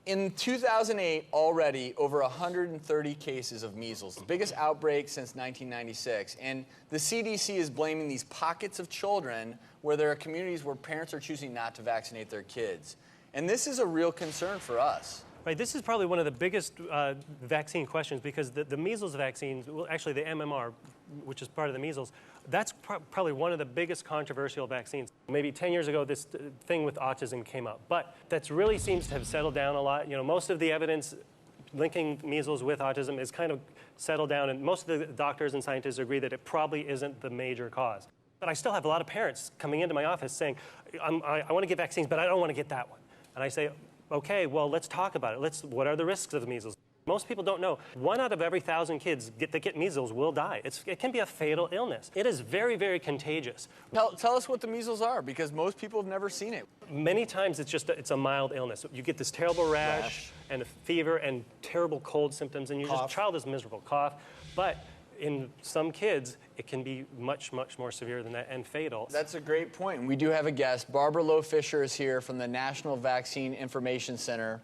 In 2008, already over 130 cases of measles, the biggest outbreak since 1996. And the CDC is blaming these pockets of children where there are communities where parents are choosing not to vaccinate their kids. And this is a real concern for us. Right, this is probably one of the biggest vaccine questions because the measles vaccines, well, actually the MMR, which is part of the measles, that's probably one of the biggest controversial vaccines. Maybe 10 years ago, this thing with autism came up, but that really seems to have settled down a lot. You know, most of the evidence linking measles with autism is kind of settled down, and most of the doctors and scientists agree that it probably isn't the major cause. But I still have a lot of parents coming into my office saying, I want to get vaccines, but I don't want to get that one. And I say, okay, well, let's talk about it. What are the risks of the measles? Most people don't know. 1 out of every 1,000 kids that get measles will die. It can be a fatal illness. It is very, very contagious. Tell us what the measles are, because most people have never seen it. Many times it's a mild illness. You get this terrible rash and a fever and terrible cold symptoms, and your child is miserable, cough. But in some kids, it can be much, much more severe than that and fatal. That's a great point. And we do have a guest. Barbara Lowe-Fisher is here from the National Vaccine Information Center.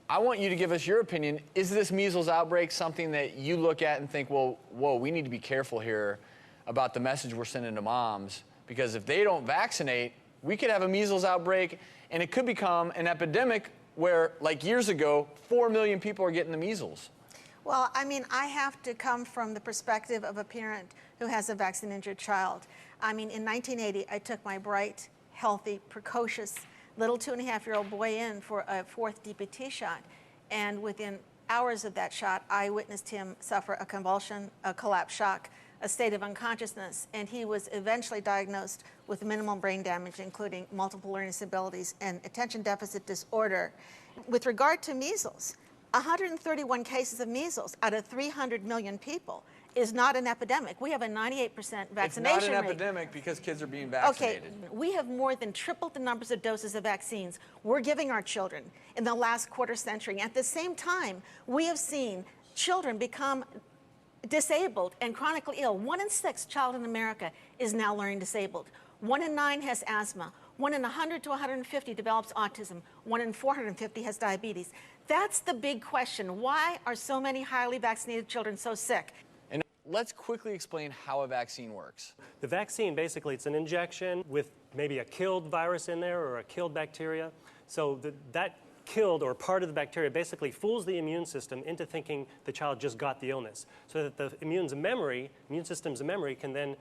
I want you to give us your opinion. Is this measles outbreak something that you look at and think, well, whoa, we need to be careful here about the message we're sending to moms? Because if they don't vaccinate, we could have a measles outbreak, and it could become an epidemic where, like years ago, 4 million people are getting the measles. Well, I mean, I have to come from the perspective of a parent who has a vaccine-injured child. I mean, in 1980, I took my bright, healthy, precocious little 2.5-year-old boy in for a 4th DPT shot. And within hours of that shot, I witnessed him suffer a convulsion, a collapse shock, a state of unconsciousness. And he was eventually diagnosed with minimal brain damage, including multiple learning disabilities and attention deficit disorder. With regard to measles, 131 cases of measles out of 300 million people is not an epidemic. We have a 98% vaccination rate. It's not an epidemic because kids are being vaccinated. Okay, we have more than tripled the numbers of doses of vaccines we're giving our children in the last quarter century. At the same time, we have seen children become disabled and chronically ill. 1 in 6 child in America is now learning disabled. 1 in 9 has asthma. 1 in 100 to 150 develops autism. 1 in 450 has diabetes. That's the big question. Why are so many highly vaccinated children so sick? And let's quickly explain how a vaccine works. The vaccine, basically, it's an injection with maybe a killed virus in there or a killed bacteria. So that killed or part of the bacteria basically fools the immune system into thinking the child just got the illness, so that the immune system's memory can then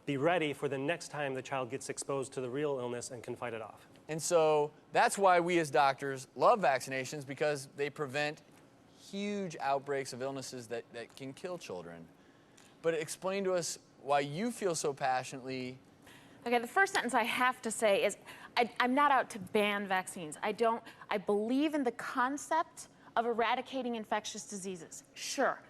be ready for the next time the child gets exposed to the real illness and can fight it off. And so that's why we as doctors love vaccinations, because they prevent huge outbreaks of illnesses that can kill children. But explain to us why you feel so passionately. Okay, the first sentence I have to say is I'm not out to ban vaccines. I believe in the concept of eradicating infectious diseases. Sure.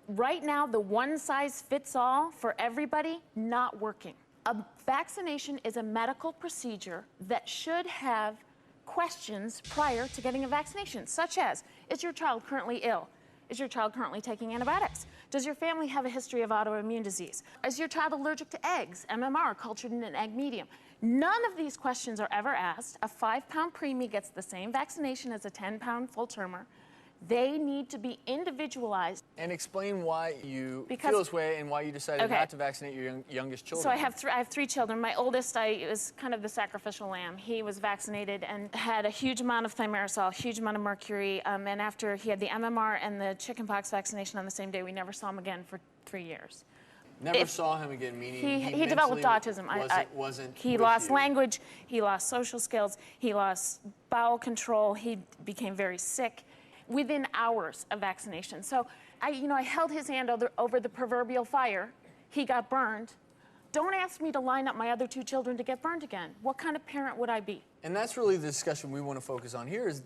Right now, the one-size-fits-all for everybody, not working. A vaccination is a medical procedure that should have questions prior to getting a vaccination, such as, is your child currently ill? Is your child currently taking antibiotics? Does your family have a history of autoimmune disease? Is your child allergic to eggs, MMR, cultured in an egg medium? None of these questions are ever asked. A 5-pound preemie gets the same vaccination as a 10-pound full-termer. They need to be individualized. And explain why you feel this way and why you decided not to vaccinate your youngest children. So I have 3 children. My oldest, was kind of the sacrificial lamb. He was vaccinated and had a huge amount of thimerosal, huge amount of mercury. And after he had the MMR and the chickenpox vaccination on the same day, we never saw him again for 3 years. Never saw him again, meaning he developed autism. He lost language, he lost social skills, he lost bowel control, he became very sick within hours of vaccination. So I held his hand over the proverbial fire. He got burned. Don't ask me to line up my other 2 children to get burned again. What kind of parent would I be? And that's really the discussion we want to focus on here, is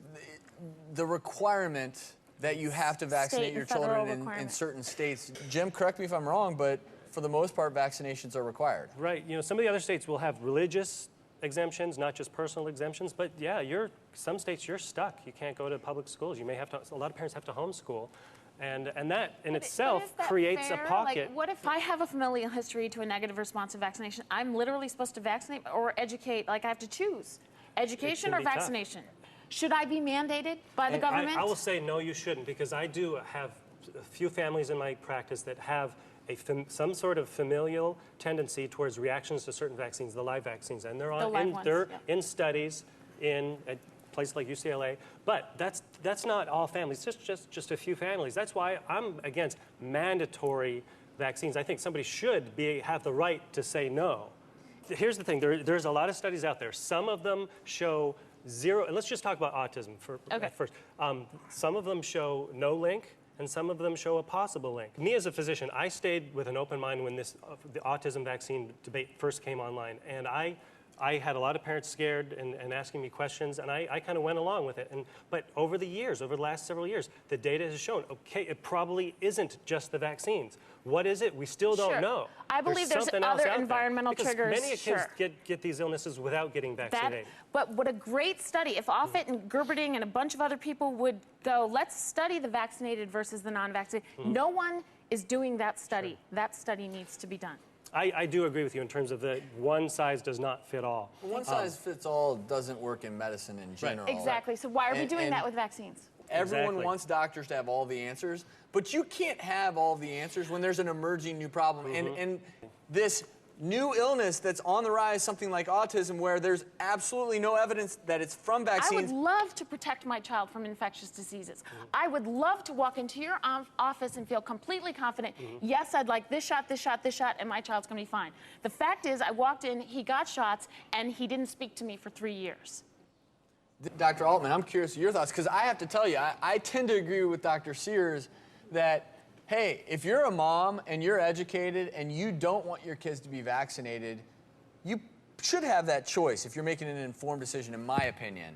the requirement that you have to vaccinate your children in certain states. Jim, correct me if I'm wrong, but for the most part, vaccinations are required. Right. Some of the other states will have religious exemptions, not just personal exemptions, but yeah, some states you're stuck. You can't go to public schools. You may have to. A lot of parents have to homeschool, and that in itself creates a pocket. Like, what if I have a familial history to a negative response to vaccination? I'm literally supposed to vaccinate or educate. Like, I have to choose education or vaccination. Should I be mandated by the government? I will say no, you shouldn't, because I do have a few families in my practice that have some sort of familial tendency towards reactions to certain vaccines, the live vaccines, and they're in studies in places like UCLA. But that's not all families, just a few families. That's why I'm against mandatory vaccines. I think somebody should have the right to say no. Here's the thing, there's a lot of studies out there. Some of them show zero, and let's just talk about autism at first. Some of them show no link, and some of them show a possible link. Me as a physician, I stayed with an open mind when the autism vaccine debate first came online, and I had a lot of parents scared and asking me questions, and I kind of went along with it. But over the last several years, the data has shown, okay, it probably isn't just the vaccines. What is it? We still don't know. I believe there's other environmental triggers. Many kids get these illnesses without getting vaccinated. But what a great study. If Offit and Gerberding and a bunch of other people would go, let's study the vaccinated versus the non-vaccinated. No one is doing that study. That study needs to be done. I do agree with you in terms of the one size does not fit all. One size fits all doesn't work in medicine in general. Right. Exactly. So why are we doing that with vaccines? Everyone wants doctors to have all the answers, but you can't have all the answers when there's an emerging new problem. And this new illness that's on the rise, something like autism, where there's absolutely no evidence that it's from vaccines. I would love to protect my child from infectious diseases. I would love to walk into your office and feel completely confident, yes, I'd like this shot, this shot, this shot, and my child's going to be fine. The fact is, I walked in, he got shots, and he didn't speak to me for 3 years. Dr. Altman, I'm curious of your thoughts, because I have to tell you, I tend to agree with Dr. Sears that, hey, if you're a mom and you're educated and you don't want your kids to be vaccinated, you should have that choice if you're making an informed decision, in my opinion.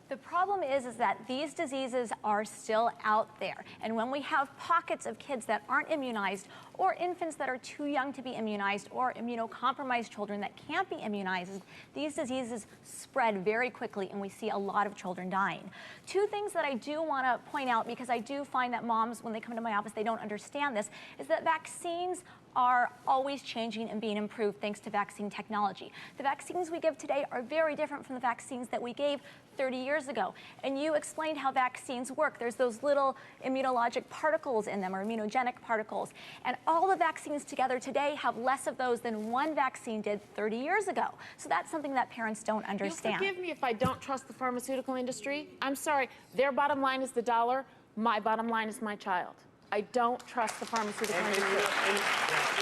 The problem is that these diseases are still out there. And when we have pockets of kids that aren't immunized, or infants that are too young to be immunized, or immunocompromised children that can't be immunized, these diseases spread very quickly, and we see a lot of children dying. Two things that I do want to point out, because I do find that moms, when they come to my office, they don't understand this, is that vaccines are always changing and being improved thanks to vaccine technology. The vaccines we give today are very different from the vaccines that we gave 30 years ago. And you explained how vaccines work. There's those little immunologic particles in them, or immunogenic particles. And all the vaccines together today have less of those than one vaccine did 30 years ago. So that's something that parents don't understand. You'll forgive me if I don't trust the pharmaceutical industry. I'm sorry, their bottom line is the dollar. My bottom line is my child. I don't trust the pharmaceutical industry. And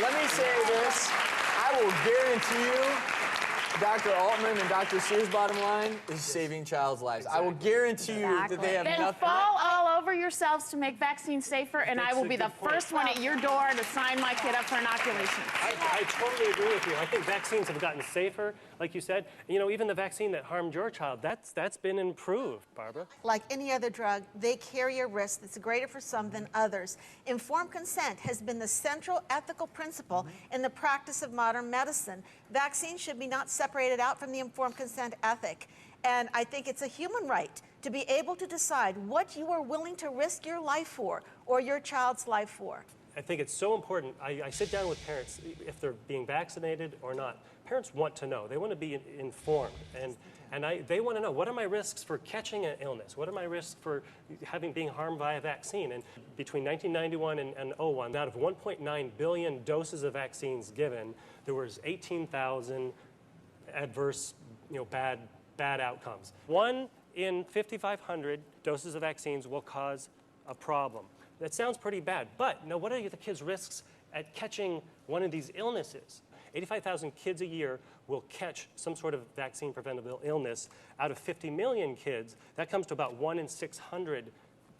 let me say this, I will guarantee you, Dr. Altman and Dr. Sears' bottom line is saving child's lives. I will guarantee you that they have then nothing. fall all over yourselves to make vaccines safer, and I will be the first one at your door to sign my kid up for inoculation. I totally agree with you. I think vaccines have gotten safer, like you said. Even the vaccine that harmed your child, that's been improved, Barbara. Like any other drug, they carry a risk that's greater for some than others. Informed consent has been the central ethical principle in the practice of modern medicine. Vaccines should be not separated out from the informed consent ethic. And I think it's a human right to be able to decide what you are willing to risk your life for, or your child's life for. I think it's so important. I sit down with parents, if they're being vaccinated or not. Parents want to know. They want to be informed. And they want to know, what are my risks for catching an illness? What are my risks for being harmed by a vaccine? And between 1991 and 01, out of 1.9 billion doses of vaccines given, there was 18,000 adverse, bad outcomes. 1 in 5,500 doses of vaccines will cause a problem. That sounds pretty bad, but now what are the kids' risks at catching one of these illnesses? 85,000 kids a year will catch some sort of vaccine-preventable illness. Out of 50 million kids, that comes to about 1 in 600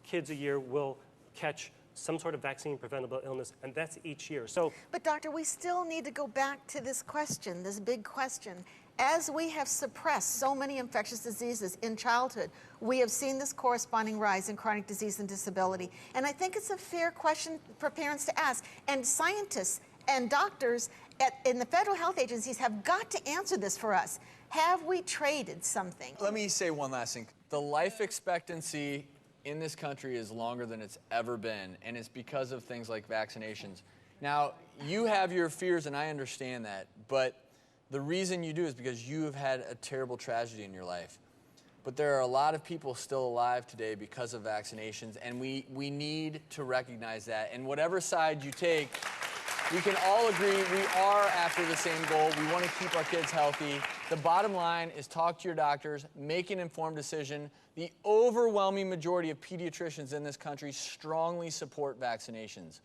kids a year will catch some sort of vaccine-preventable illness, and that's each year. But doctor, we still need to go back to this question, this big question. As we have suppressed so many infectious diseases in childhood, we have seen this corresponding rise in chronic disease and disability. And I think it's a fair question for parents to ask. And scientists and doctors in the federal health agencies have got to answer this for us. Have we traded something? Let me say one last thing. The life expectancy in this country is longer than it's ever been, and it's because of things like vaccinations. Now, you have your fears, and I understand that, but the reason you do is because you have had a terrible tragedy in your life. but there are a lot of people still alive today because of vaccinations, and we need to recognize that. And whatever side you take, we can all agree we are after the same goal. We want to keep our kids healthy. The bottom line is talk to your doctors, make an informed decision. The overwhelming majority of pediatricians in this country strongly support vaccinations.